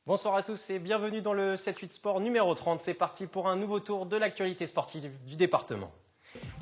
Bonsoir à tous et bienvenue dans le 7-8 Sport numéro 30. C'est parti pour un nouveau tour de l'actualité sportive du département.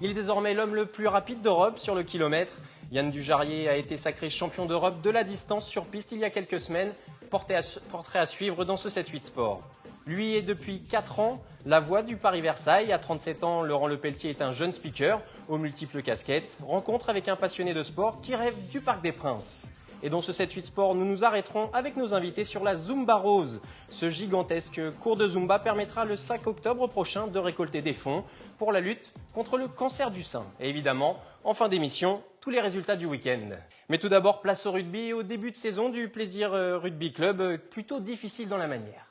Il est désormais l'homme le plus rapide d'Europe sur le kilomètre. Yann Dujarrier a été sacré champion d'Europe de la distance sur piste il y a quelques semaines. Portrait à suivre dans ce 7-8 Sport. Lui est depuis 4 ans la voix du Paris-Versailles. À 37 ans, Laurent Lepelletier est un jeune speaker aux multiples casquettes. Rencontre avec un passionné de sport qui rêve du Parc des Princes. Et dans ce 7-8 Sport, nous nous arrêterons avec nos invités sur la Zumba Rose. Ce gigantesque cours de Zumba permettra le 5 octobre prochain de récolter des fonds pour la lutte contre le cancer du sein. Et évidemment, en fin d'émission, tous les résultats du week-end. Mais tout d'abord, place au rugby et au début de saison du Plaisir Rugby Club, plutôt difficile dans la manière.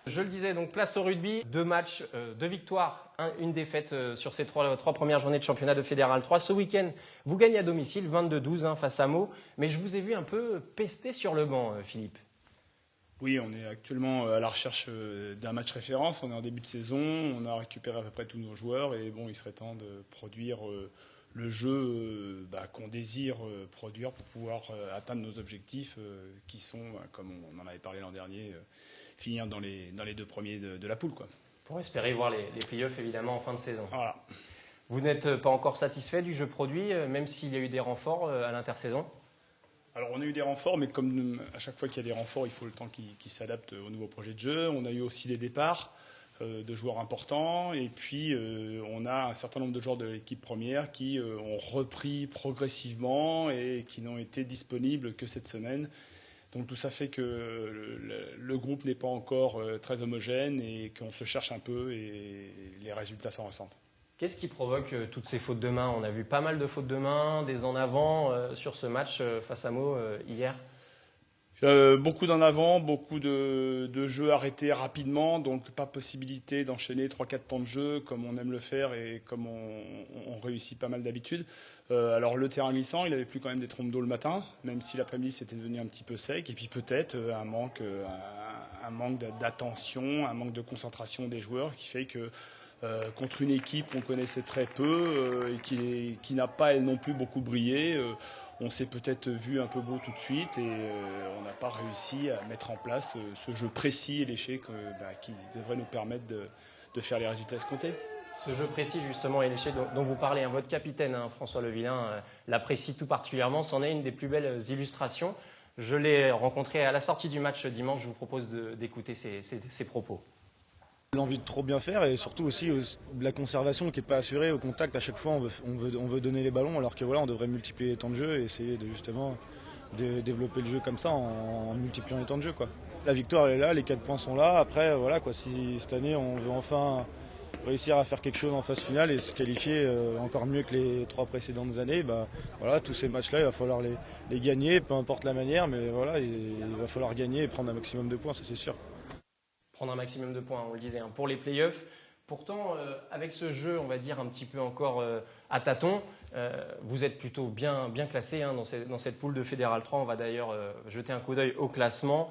Je le disais, donc place au rugby, 2 matchs, 2 victoires, une défaite sur ces 3 premières journées de championnat de Fédéral 3. Ce week-end, vous gagnez à domicile, 22-12 face à Meaux. Mais je vous ai vu un peu pester sur le banc, Philippe. Oui, on est actuellement à la recherche d'un match référence. On est en début de saison, on a récupéré à peu près tous nos joueurs. Et bon, il serait temps de produire le jeu qu'on désire produire pour pouvoir atteindre nos objectifs qui sont, comme on en avait parlé l'an dernier, finir dans les 2 premiers de la poule, quoi. Pour espérer voir les playoffs évidemment en fin de saison. Voilà. Vous n'êtes pas encore satisfait du jeu produit, même s'il y a eu des renforts à l'intersaison? Alors on a eu des renforts, mais comme à chaque fois qu'il y a des renforts, il faut le temps qu'ils s'adaptent au nouveau projet de jeu. On a eu aussi des départs de joueurs importants, et puis on a un certain nombre de joueurs de l'équipe première qui ont repris progressivement et qui n'ont été disponibles que cette semaine. Donc tout ça fait que le groupe n'est pas encore très homogène et qu'on se cherche un peu et les résultats s'en ressentent. Qu'est-ce qui provoque toutes ces fautes de main? On a vu pas mal de fautes de main, des en avant sur ce match face à Meaux hier. Beaucoup d'en avant, beaucoup de jeux arrêtés rapidement, donc pas possibilité d'enchaîner 3-4 temps de jeu comme on aime le faire et comme on réussit pas mal d'habitude. Alors le terrain glissant, il avait plus quand même des trompes d'eau le matin, même si l'après-midi c'était devenu un petit peu sec, et puis peut-être un manque d'attention, un manque de concentration des joueurs qui fait que contre une équipe qu'on connaissait très peu et qui n'a pas elle non plus beaucoup brillé, on s'est peut-être vu un peu beau tout de suite et on n'a pas réussi à mettre en place ce jeu précis et léché qui devrait nous permettre de faire les résultats escomptés. Ce jeu précis justement et léché dont vous parlez, votre capitaine François Levillain l'apprécie tout particulièrement, c'en est une des plus belles illustrations. Je l'ai rencontré à la sortie du match dimanche, je vous propose d'écouter ses propos. L'envie de trop bien faire et surtout aussi de la conservation qui n'est pas assurée au contact. À chaque fois, on veut donner les ballons alors que voilà, on devrait multiplier les temps de jeu et essayer de justement développer le jeu comme ça en multipliant les temps de jeu, quoi. La victoire elle est là, les 4 points sont là. Après, voilà, quoi, si cette année on veut enfin réussir à faire quelque chose en phase finale et se qualifier encore mieux que les 3 précédentes années, voilà, tous ces matchs-là, il va falloir les gagner, peu importe la manière, mais voilà, il va falloir gagner et prendre un maximum de points, ça c'est sûr. Prendre un maximum de points, on le disait, pour les playoffs. Pourtant, avec ce jeu, on va dire un petit peu encore à tâtons, vous êtes plutôt bien classé dans cette poule de Fédéral 3. On va d'ailleurs jeter un coup d'œil au classement.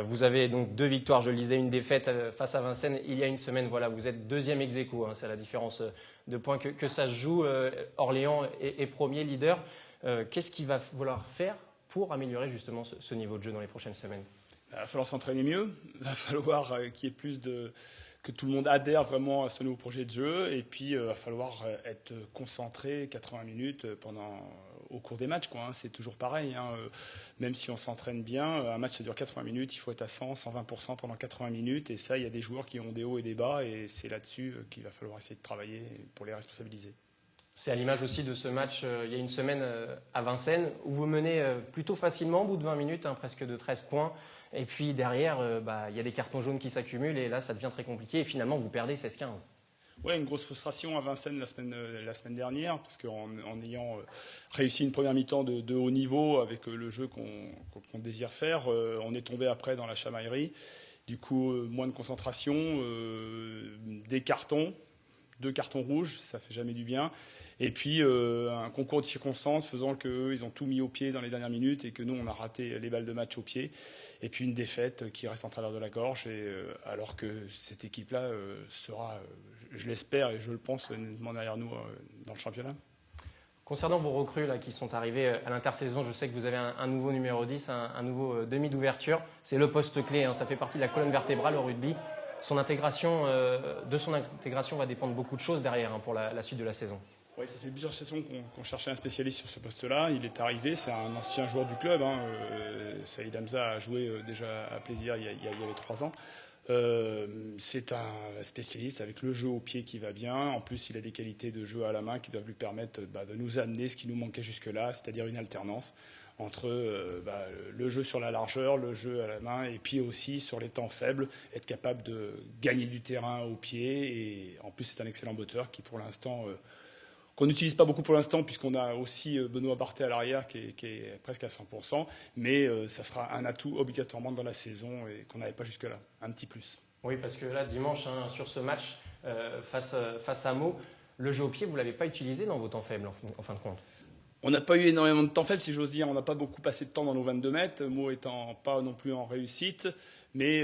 Vous avez donc 2 victoires, je le disais, une défaite face à Vincennes il y a une semaine. Voilà, vous êtes 2e ex aequo, c'est la différence de points que ça se joue. Orléans est premier leader. Qu'est-ce qu'il va falloir faire pour améliorer justement ce niveau de jeu dans les prochaines semaines? Il va falloir s'entraîner mieux, il va falloir qu'il y ait que tout le monde adhère vraiment à ce nouveau projet de jeu, et puis il va falloir être concentré 80 minutes au cours des matchs, quoi. C'est toujours pareil, même si on s'entraîne bien, un match ça dure 80 minutes, il faut être à 100-120% pendant 80 minutes, et ça il y a des joueurs qui ont des hauts et des bas, et c'est là-dessus qu'il va falloir essayer de travailler pour les responsabiliser. C'est à l'image aussi de ce match il y a une semaine à Vincennes, où vous menez plutôt facilement au bout de 20 minutes, presque de 13 points. Et puis derrière, il y a des cartons jaunes qui s'accumulent et là, ça devient très compliqué. Et finalement, vous perdez 16-15. Oui, une grosse frustration à Vincennes la semaine dernière, parce qu'en ayant réussi une première mi-temps de haut niveau avec le jeu qu'on désire faire, on est tombé après dans la chamaillerie. Du coup, moins de concentration, des cartons, 2 cartons rouges, ça fait jamais du bien. Et puis un concours de circonstances faisant qu'eux, ils ont tout mis au pied dans les dernières minutes et que nous, on a raté les balles de match au pied. Et puis une défaite qui reste en travers de la gorge, alors que cette équipe-là sera, je l'espère et je le pense, nettement derrière nous dans le championnat. Concernant vos recrues là, qui sont arrivées à l'intersaison, je sais que vous avez un nouveau numéro 10, un nouveau demi d'ouverture. C'est le poste clé, hein, ça fait partie de la colonne vertébrale au rugby. De son intégration va dépendre beaucoup de choses derrière pour la suite de la saison. Oui, ça fait plusieurs saisons qu'on cherchait un spécialiste sur ce poste-là. Il est arrivé, c'est un ancien joueur du club. Saïd Hamza a joué déjà à Plaisir il y avait 3 ans. C'est un spécialiste avec le jeu au pied qui va bien. En plus, il a des qualités de jeu à la main qui doivent lui permettre de nous amener ce qui nous manquait jusque-là, c'est-à-dire une alternance entre le jeu sur la largeur, le jeu à la main, et puis aussi sur les temps faibles, être capable de gagner du terrain au pied. Et en plus, c'est un excellent botteur qui, pour l'instant, qu'on n'utilise pas beaucoup pour l'instant, puisqu'on a aussi Benoît Barthé à l'arrière qui est presque à 100%, mais ça sera un atout obligatoirement dans la saison et qu'on n'avait pas jusque-là, un petit plus. Oui, parce que là, dimanche, sur ce match face à Meaux, le jeu au pied, vous ne l'avez pas utilisé dans vos temps faibles, en fin de compte. On n'a pas eu énormément de temps faible, si j'ose dire. On n'a pas beaucoup passé de temps dans nos 22 mètres, Meaux étant pas non plus en réussite. Mais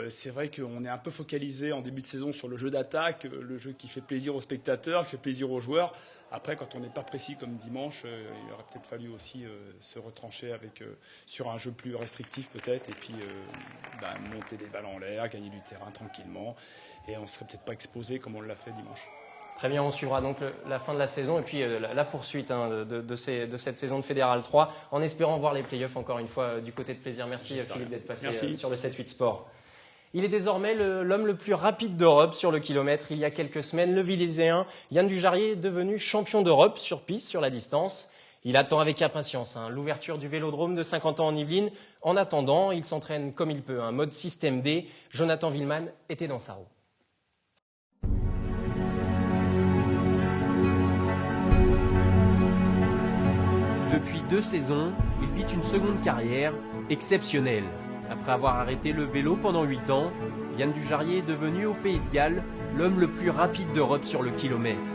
c'est vrai qu'on est un peu focalisé en début de saison sur le jeu d'attaque, le jeu qui fait plaisir aux spectateurs, qui fait plaisir aux joueurs. Après, quand on n'est pas précis comme dimanche, il aurait peut-être fallu aussi se retrancher sur un jeu plus restrictif peut-être, et puis monter des balles en l'air, gagner du terrain tranquillement, et on ne serait peut-être pas exposé comme on l'a fait dimanche. Très bien, on suivra donc la fin de la saison et puis la poursuite de cette saison de Fédéral 3, en espérant voir les playoffs encore une fois du côté de Plaisir. Merci Philippe d'être passé sur le 7-8 Sport. Il est désormais l'homme le plus rapide d'Europe sur le kilomètre. Il y a quelques semaines, le Villéséen Yann Dujarrier est devenu champion d'Europe sur piste, sur la distance. Il attend avec impatience l'ouverture du vélodrome de 50 ans en Yvelines. En attendant, il s'entraîne comme il peut, un mode système D. Jonathan Villeman était dans sa roue. Depuis 2 saisons, il vit une seconde carrière exceptionnelle. Après avoir arrêté le vélo pendant 8 ans, Yann Dujarrier est devenu au Pays de Galles l'homme le plus rapide d'Europe sur le kilomètre.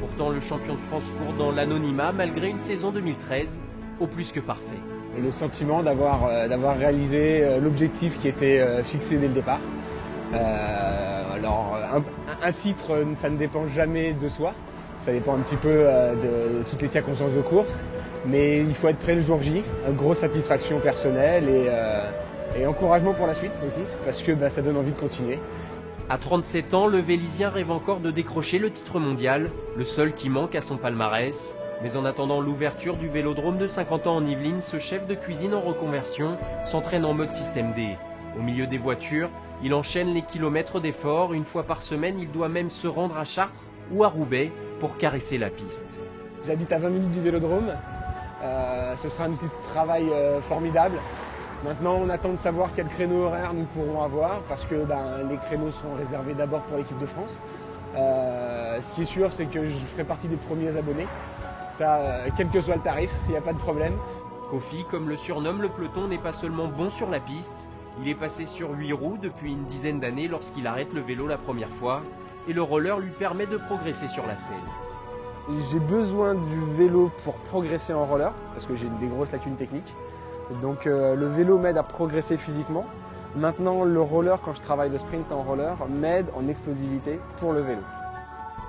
Pourtant, le champion de France court dans l'anonymat malgré une saison 2013 au plus que parfait. Le sentiment d'avoir réalisé l'objectif qui était fixé dès le départ. Alors, un titre, ça ne dépend jamais de soi. Ça dépend un petit peu de toutes les circonstances de course. Mais il faut être prêt le jour J. Une grosse satisfaction personnelle et encouragement pour la suite aussi, parce que ça donne envie de continuer. À 37 ans, le Vélisien rêve encore de décrocher le titre mondial, le seul qui manque à son palmarès. Mais en attendant l'ouverture du vélodrome de 50 ans en Yvelines, ce chef de cuisine en reconversion s'entraîne en mode système D. Au milieu des voitures, il enchaîne les kilomètres d'efforts. Une fois par semaine, il doit même se rendre à Chartres ou à Roubaix pour caresser la piste. J'habite à 20 minutes du vélodrome. Ce sera un outil de travail formidable. Maintenant, on attend de savoir quel créneau horaire nous pourrons avoir, parce que les créneaux seront réservés d'abord pour l'équipe de France. Ce qui est sûr, c'est que je ferai partie des premiers abonnés. Ça, quel que soit le tarif, il n'y a pas de problème. Kofi, comme le surnomme le peloton, n'est pas seulement bon sur la piste. Il est passé sur 8 roues depuis une dizaine d'années lorsqu'il arrête le vélo la première fois. Et le roller lui permet de progresser sur la selle. J'ai besoin du vélo pour progresser en roller, parce que j'ai des grosses lacunes techniques. Donc le vélo m'aide à progresser physiquement. Maintenant, le roller, quand je travaille le sprint en roller, m'aide en explosivité pour le vélo.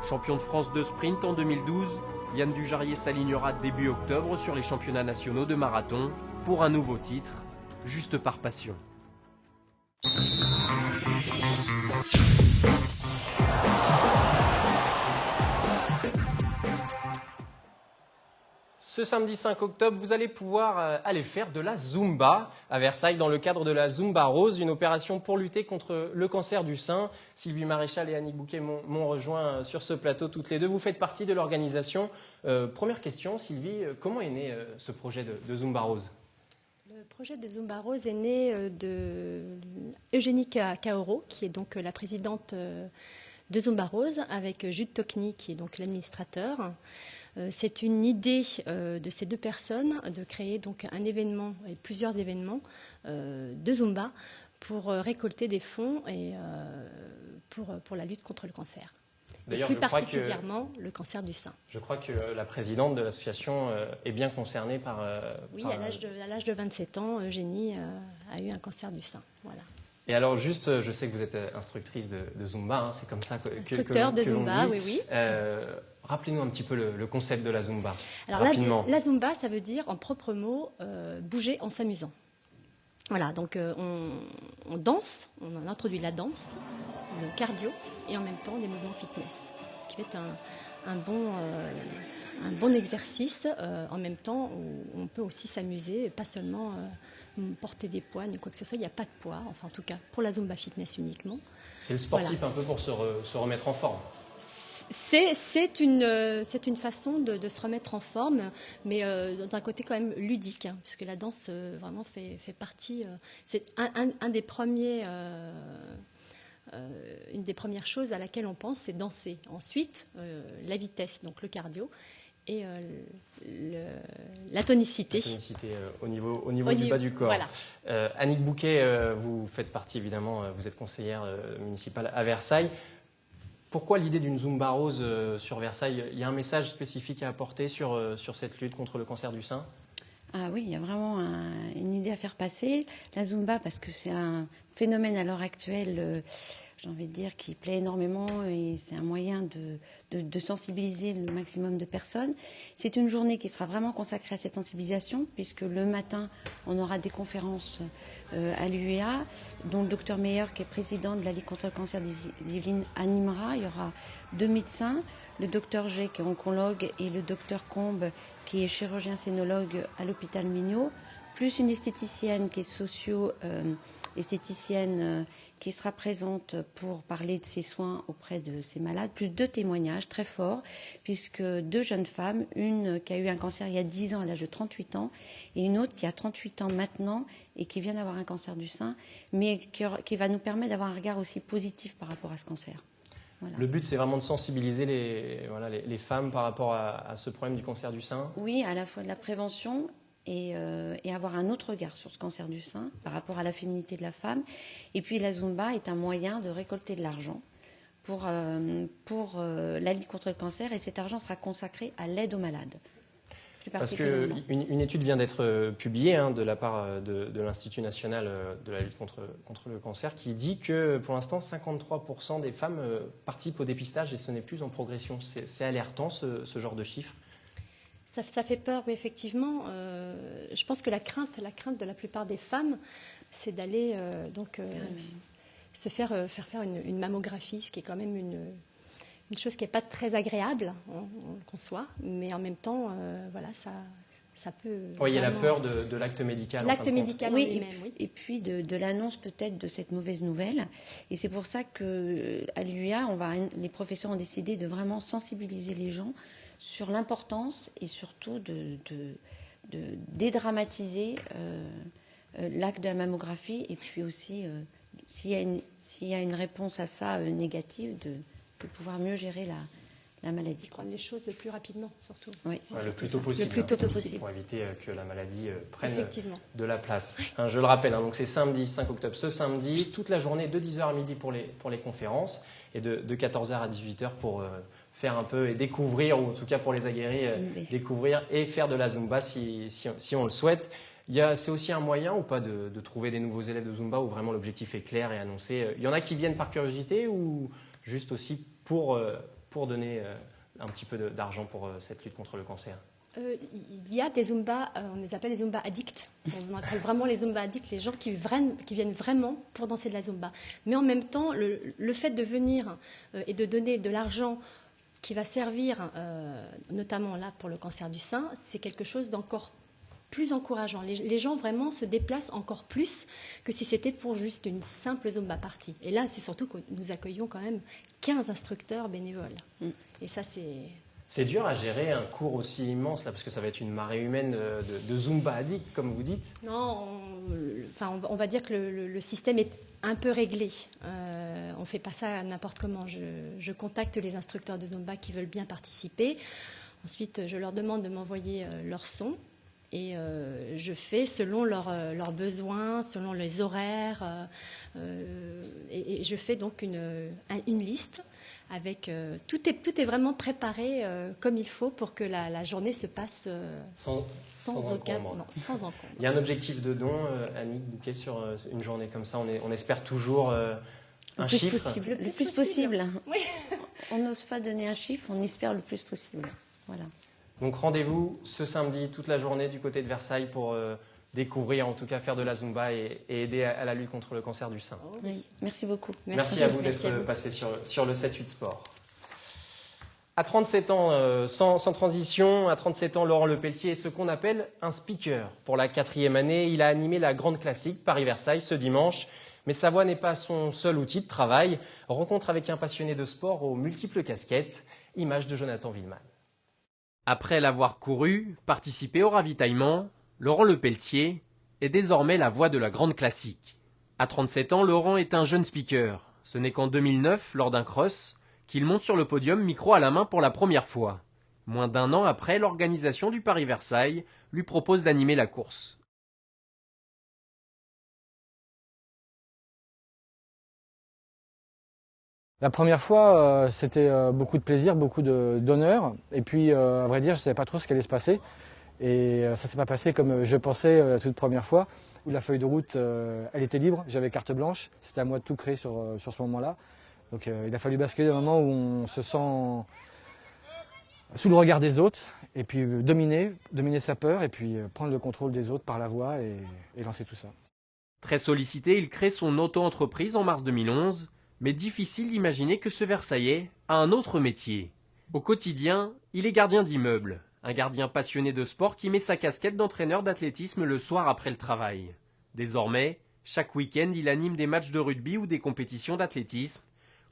Champion de France de sprint en 2012, Yann Dujarrier s'alignera début octobre sur les championnats nationaux de marathon pour un nouveau titre, juste par passion. Ce samedi 5 octobre, vous allez pouvoir aller faire de la Zumba à Versailles dans le cadre de la Zumba Rose, une opération pour lutter contre le cancer du sein. Sylvie Maréchal et Annick Bouquet m'ont rejoint sur ce plateau toutes les deux. Vous faites partie de l'organisation. Première question, Sylvie, comment est né ce projet de Zumba Rose ? Le projet de Zumba Rose est né de Eugénie Kaoro, qui est donc la présidente de Zumba Rose, avec Jude Tocny, qui est donc l'administrateur. C'est une idée de ces deux personnes de créer donc un événement et plusieurs événements de Zumba pour récolter des fonds et pour la lutte contre le cancer. D'ailleurs, plus particulièrement le cancer du sein. Je crois que la présidente de l'association est bien concernée par... Oui, à l'âge de 27 ans, Eugénie a eu un cancer du sein. Voilà. Et alors juste, je sais que vous êtes instructrice de Zumba, hein, c'est comme ça que Instructeur de Zumba, l'on dit. oui. Rappelez-nous un petit peu le concept de la Zumba, Alors, rapidement. La Zumba, ça veut dire, en propre mot, bouger en s'amusant. Voilà, donc on danse, on introduit la danse, le cardio et en même temps des mouvements fitness. Ce qui fait un bon exercice en même temps où on peut aussi s'amuser, pas seulement porter des poids ni quoi que ce soit. Il n'y a pas de poids, enfin en tout cas pour la Zumba fitness uniquement. C'est le sportif un peu pour se remettre en forme. C'est une façon de se remettre en forme, mais d'un côté quand même ludique, hein, puisque la danse vraiment fait partie. C'est une des premières choses à laquelle on pense, c'est danser. Ensuite, la vitesse, donc le cardio, et la tonicité. La tonicité au niveau du bas du corps. Voilà. Annick Bouquet, vous faites partie évidemment, vous êtes conseillère municipale à Versailles. Pourquoi l'idée d'une Zumba rose sur Versailles? Il y a un message spécifique à apporter sur cette lutte contre le cancer du sein? Ah oui, il y a vraiment une idée à faire passer. La Zumba, parce que c'est un phénomène à l'heure actuelle, j'ai envie de dire, qui plaît énormément et c'est un moyen de sensibiliser le maximum de personnes. C'est une journée qui sera vraiment consacrée à cette sensibilisation, puisque le matin, on aura des conférences à l'UEA, dont le docteur Meyer, qui est président de la Ligue contre le cancer des Yvelines, animera. Il y aura 2 médecins, le docteur G, qui est oncologue, et le docteur Combe, qui est chirurgien-scénologue à l'hôpital Mignot, plus une esthéticienne qui est socio-esthéticienne qui sera présente pour parler de ses soins auprès de ces malades, plus 2 témoignages très forts, puisque 2 jeunes femmes, une qui a eu un cancer il y a 10 ans à l'âge de 38 ans, et une autre qui a 38 ans maintenant et qui vient d'avoir un cancer du sein, mais qui va nous permettre d'avoir un regard aussi positif par rapport à ce cancer. Voilà. Le but, c'est vraiment de sensibiliser les femmes par rapport à ce problème du cancer du sein? Oui, à la fois de la prévention et avoir un autre regard sur ce cancer du sein par rapport à la féminité de la femme. Et puis la Zumba est un moyen de récolter de l'argent pour la lutte contre le cancer, et cet argent sera consacré à l'aide aux malades. Parce qu'une étude vient d'être publiée de la part de l'Institut national de la lutte contre le cancer qui dit que pour l'instant 53% des femmes participent au dépistage et ce n'est plus en progression. C'est alertant ce genre de chiffres. Ça fait peur, mais effectivement, je pense que la crainte de la plupart des femmes, c'est d'aller se faire une mammographie, ce qui est quand même une chose qui n'est pas très agréable, on le conçoit, mais en même temps, ça peut... Oui, il y a la peur de l'acte médical. L'acte médical oui, lui-même, oui. Et puis de l'annonce peut-être de cette mauvaise nouvelle. Et c'est pour ça qu'à l'UEA, les professeurs ont décidé de vraiment sensibiliser les gens sur l'importance et surtout de dédramatiser l'acte de la mammographie, et puis aussi, s'il y a une réponse à ça négative, de pouvoir mieux gérer la maladie. Prendre les choses le plus rapidement, surtout. Oui, le plus tôt possible. Le plus tôt possible. Pour éviter que la maladie prenne Effectivement. de la place. Je le rappelle, donc c'est samedi 5 octobre, ce samedi, toute la journée de 10h à midi pour les conférences et de 14h à 18h pour faire un peu et découvrir, ou en tout cas pour les aguerris, découvrir et faire de la Zumba si on le souhaite. C'est aussi un moyen ou pas de trouver des nouveaux élèves de Zumba où vraiment l'objectif est clair et annoncé. Il y en a qui viennent par curiosité ou juste aussi pour donner un petit peu d'argent pour cette lutte contre le cancer? Il y a des Zumba, on les appelle les Zumba addicts. On appelle vraiment les Zumba addicts les gens qui viennent vraiment pour danser de la Zumba. Mais en même temps, le fait de venir et de donner de l'argent qui va servir notamment là pour le cancer du sein, c'est quelque chose d'encore plus encourageant. Les gens vraiment se déplacent encore plus que si c'était pour juste une simple Zumba party. Et là, c'est surtout que nous accueillons quand même 15 instructeurs bénévoles. Et ça, c'est dur à gérer un cours aussi immense, là, parce que ça va être une marée humaine de Zumba addict, comme vous dites. Non, on va dire que le système est un peu réglé. On ne fait pas ça n'importe comment. Je contacte les instructeurs de Zumba qui veulent bien participer. Ensuite, je leur demande de m'envoyer leur son. Et je fais selon leurs besoins, selon les horaires. Et je fais donc une liste avec tout est vraiment préparé comme il faut pour que la journée se passe sans encombre. Sans encombre. Il y a un objectif de don, Annick Bouquet, sur une journée comme ça. On espère toujours un chiffre. Le plus possible. Oui. On n'ose pas donner un chiffre, on espère le plus possible. Voilà. Donc rendez-vous ce samedi toute la journée du côté de Versailles pour découvrir, en tout cas faire de la Zumba et aider à la lutte contre le cancer du sein. Oui, merci beaucoup. Merci à vous d'être passé sur le 7-8 Sport. À 37 ans, sans transition, à 37 ans, Laurent Lepelletier est ce qu'on appelle un speaker. Pour la 4e année, il a animé la grande classique Paris-Versailles ce dimanche. Mais sa voix n'est pas son seul outil de travail. Rencontre avec un passionné de sport aux multiples casquettes. Image de Jonathan Villeman. Après l'avoir couru, participé au ravitaillement, Laurent Lepelletier est désormais la voix de la grande classique. À 37 ans, Laurent est un jeune speaker. Ce n'est qu'en 2009, lors d'un cross, qu'il monte sur le podium micro à la main pour la première fois. Moins d'un an après, l'organisation du Paris-Versailles lui propose d'animer la course. La première fois, c'était beaucoup de plaisir, beaucoup d'honneur. Et puis, à vrai dire, je ne savais pas trop ce qui allait se passer. Et ça ne s'est pas passé comme je pensais la toute première fois. Où la feuille de route, elle était libre, j'avais carte blanche. C'était à moi de tout créer sur ce moment-là. Donc il a fallu basculer d'un moment où on se sent sous le regard des autres. Et puis dominer sa peur. Et puis prendre le contrôle des autres par la voix et lancer tout ça. Très sollicité, il crée son auto-entreprise en mars 2011. Mais difficile d'imaginer que ce Versaillais a un autre métier. Au quotidien, il est gardien d'immeuble, un gardien passionné de sport qui met sa casquette d'entraîneur d'athlétisme le soir après le travail. Désormais, chaque week-end, il anime des matchs de rugby ou des compétitions d'athlétisme.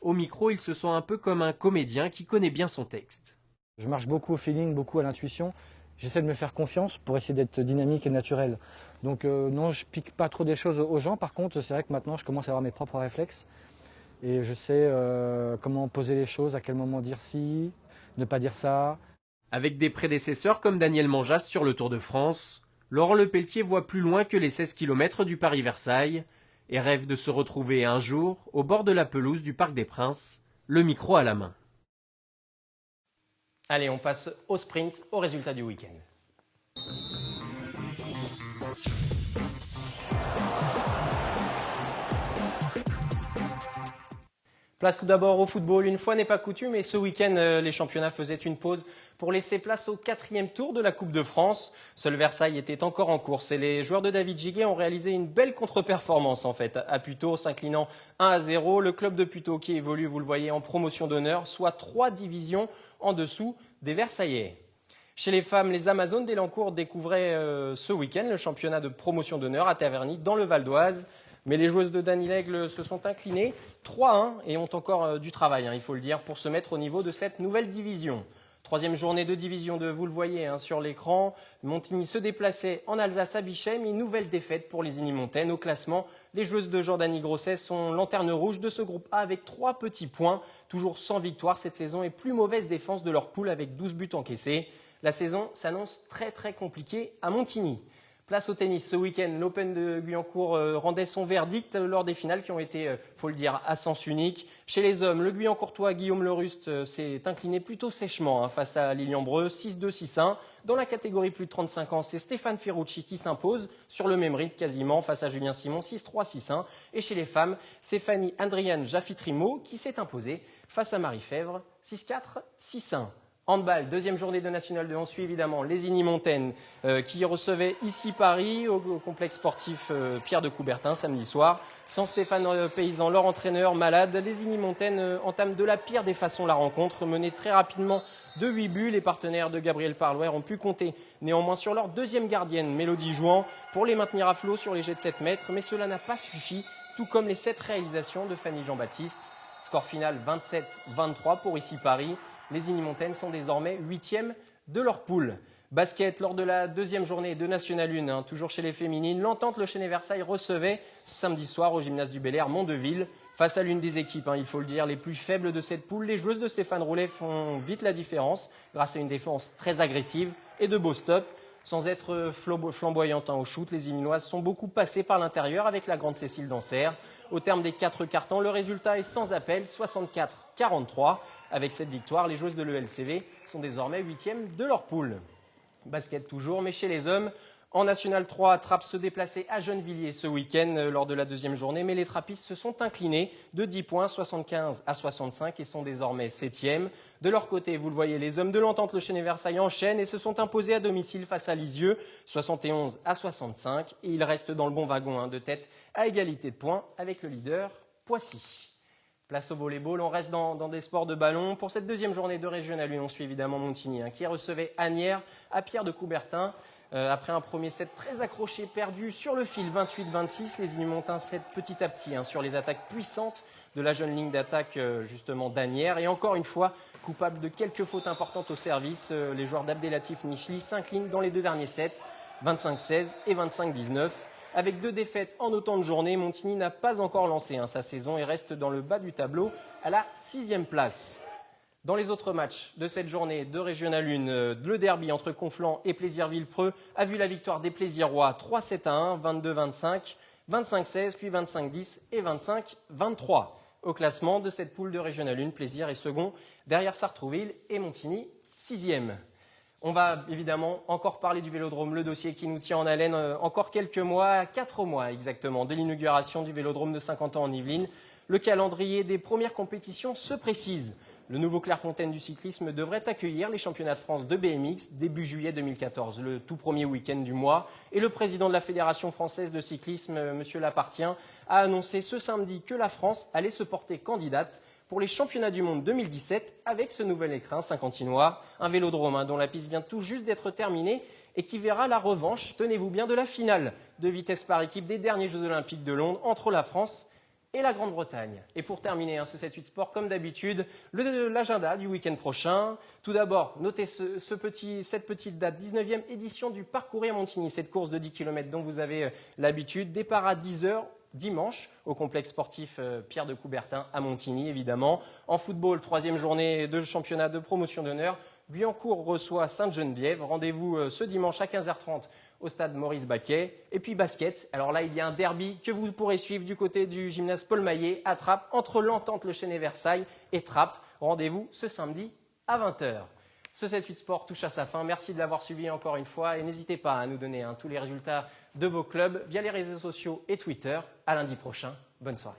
Au micro, il se sent un peu comme un comédien qui connaît bien son texte. Je marche beaucoup au feeling, beaucoup à l'intuition. J'essaie de me faire confiance pour essayer d'être dynamique et naturel. Donc non, je pique pas trop des choses aux gens. Par contre, c'est vrai que maintenant, je commence à avoir mes propres réflexes. Et je sais comment poser les choses, à quel moment dire ci, ne pas dire ça. Avec des prédécesseurs comme Daniel Manjas sur le Tour de France, Laurent Lepelletier voit plus loin que les 16 km du Paris-Versailles et rêve de se retrouver un jour au bord de la pelouse du Parc des Princes, le micro à la main. Allez, on passe au sprint, au résultat du week-end. Place tout d'abord au football. Une fois n'est pas coutume, et ce week-end, les championnats faisaient une pause pour laisser place au 4e tour de la Coupe de France. Seul Versailles était encore en course et les joueurs de David Giguet ont réalisé une belle contre-performance en fait. À Puteaux, s'inclinant 1-0, le club de Puteaux qui évolue, vous le voyez, en promotion d'honneur, soit 3 divisions en dessous des Versaillais. Chez les femmes, les Amazones d'Elancourt découvraient ce week-end le championnat de promotion d'honneur à Taverny dans le Val d'Oise. Mais les joueuses de Dany Lègle se sont inclinées 3-1 et ont encore du travail, il faut le dire, pour se mettre au niveau de cette nouvelle division. 3e journée de division 2, vous le voyez sur l'écran. Montigny se déplaçait en Alsace à Bichem. Une nouvelle défaite pour les Unimontaines. Au classement, les joueuses de Jordanie Grosset sont lanterne rouge de ce groupe A avec 3 petits points. Toujours sans victoire cette saison et plus mauvaise défense de leur poule avec 12 buts encaissés. La saison s'annonce très très compliquée à Montigny. Place au tennis. Ce week-end, l'Open de Guyancourt rendait son verdict lors des finales qui ont été, faut le dire, à sens unique. Chez les hommes, le Guyancourtois Guillaume Leruste s'est incliné plutôt sèchement face à Lilian Breu, 6-2, 6-1. Dans la catégorie plus de 35 ans, c'est Stéphane Ferrucci qui s'impose sur le même rythme quasiment face à Julien Simon, 6-3, 6-1. Et chez les femmes, c'est Fanny Andriane Jaffitrimo qui s'est imposée face à Marie Fèvre, 6-4, 6-1. Handball, 2e journée de National 2. On suit évidemment les Unimontaines qui recevaient ici Paris au complexe sportif Pierre de Coubertin samedi soir. Sans Stéphane Paysan, leur entraîneur malade, les Unimontaines entament de la pire des façons la rencontre. Menée très rapidement de 8 buts, les partenaires de Gabriel Parlouer ont pu compter néanmoins sur leur 2e gardienne, Mélodie Jouan, pour les maintenir à flot sur les jets de 7 mètres. Mais cela n'a pas suffi, tout comme les 7 réalisations de Fanny Jean-Baptiste. Score final 27-23 pour ici Paris. Les Unimontaines sont désormais 8e de leur poule. Basket, lors de la 2e journée de National 1, toujours chez les féminines, l'Entente Le Chesnay-Versailles recevait samedi soir au gymnase du Bel-Air Mondeville. Face à l'une des équipes, il faut le dire, les plus faibles de cette poule, les joueuses de Stéphane Roulet font vite la différence grâce à une défense très agressive et de beaux stops. Sans être flamboyantes au shoot, les Illinoises sont beaucoup passées par l'intérieur avec la grande Cécile Danser. Au terme des 4 quarts-temps, le résultat est sans appel, 64-43. Avec cette victoire, les joueuses de l'ELCV sont désormais 8e de leur poule. Basket toujours, mais chez les hommes, en National 3, Trappes se déplaçait à Gennevilliers ce week-end lors de la deuxième journée, mais les Trappistes se sont inclinés de 10 points, 75-65 et sont désormais 7e. De leur côté, vous le voyez, les hommes de l'Entente Le Chesnay-Versailles enchaînent et se sont imposés à domicile face à Lisieux, 71-65. Et ils restent dans le bon wagon de tête à égalité de points avec le leader Poissy. Place au volleyball, on reste dans des sports de ballon. Pour cette deuxième journée de Régional 1, on suit évidemment Montigny qui recevait Asnières à Pierre de Coubertin. Après un premier set très accroché, perdu sur le fil 28-26, les Illumontins cèdent petit à petit sur les attaques puissantes de la jeune ligne d'attaque justement d'Asnières. Et encore une fois, coupable de quelques fautes importantes au service, les joueurs d'Abdelatif Nichli s'inclinent dans les 2 derniers sets, 25-16 et 25-19. Avec 2 défaites en autant de journées, Montigny n'a pas encore lancé sa saison et reste dans le bas du tableau à la 6e place. Dans les autres matchs de cette journée de Régional 1, le derby entre Conflans et Plaisir-Villepreux a vu la victoire des Plaisirois 3-7-1, 22-25, 25-16, puis 25-10 et 25-23. Au classement de cette poule de Régional 1, Plaisir est second derrière Sartrouville et Montigny 6e. On va évidemment encore parler du Vélodrome, le dossier qui nous tient en haleine encore quelques mois, 4 mois exactement, de l'inauguration du Vélodrome de Saint-Quentin en Yvelines. Le calendrier des premières compétitions se précise. Le nouveau Clairefontaine du cyclisme devrait accueillir les championnats de France de BMX début juillet 2014, le tout premier week-end du mois. Et le président de la Fédération française de cyclisme, M. Lapartien, a annoncé ce samedi que la France allait se porter candidate pour les championnats du monde 2017 avec ce nouvel écrin saint-quentinois, un vélodrome dont la piste vient tout juste d'être terminée et qui verra la revanche, tenez-vous bien, de la finale de vitesse par équipe des derniers Jeux Olympiques de Londres entre la France et la Grande-Bretagne. Et pour terminer ce 7-8 Sport, comme d'habitude, l'agenda du week-end prochain. Tout d'abord, notez cette petite date, 19e édition du Parcourir Montigny, cette course de 10 km dont vous avez l'habitude. Départ à 10h dimanche au complexe sportif Pierre de Coubertin à Montigny, évidemment. En football, 3e journée de championnat de promotion d'honneur. Guyancourt reçoit Sainte-Geneviève. Rendez-vous ce dimanche à 15h30 au stade Maurice Baquet. Et puis basket, alors là il y a un derby que vous pourrez suivre du côté du gymnase Paul Maillet à Trappes, entre l'Entente Le Chesnay-Versailles et Trappes. Rendez-vous ce samedi à 20h. Ce 7-8 Sport touche à sa fin. Merci de l'avoir suivi encore une fois et n'hésitez pas à nous donner tous les résultats de vos clubs via les réseaux sociaux et Twitter. À lundi prochain. Bonne soirée.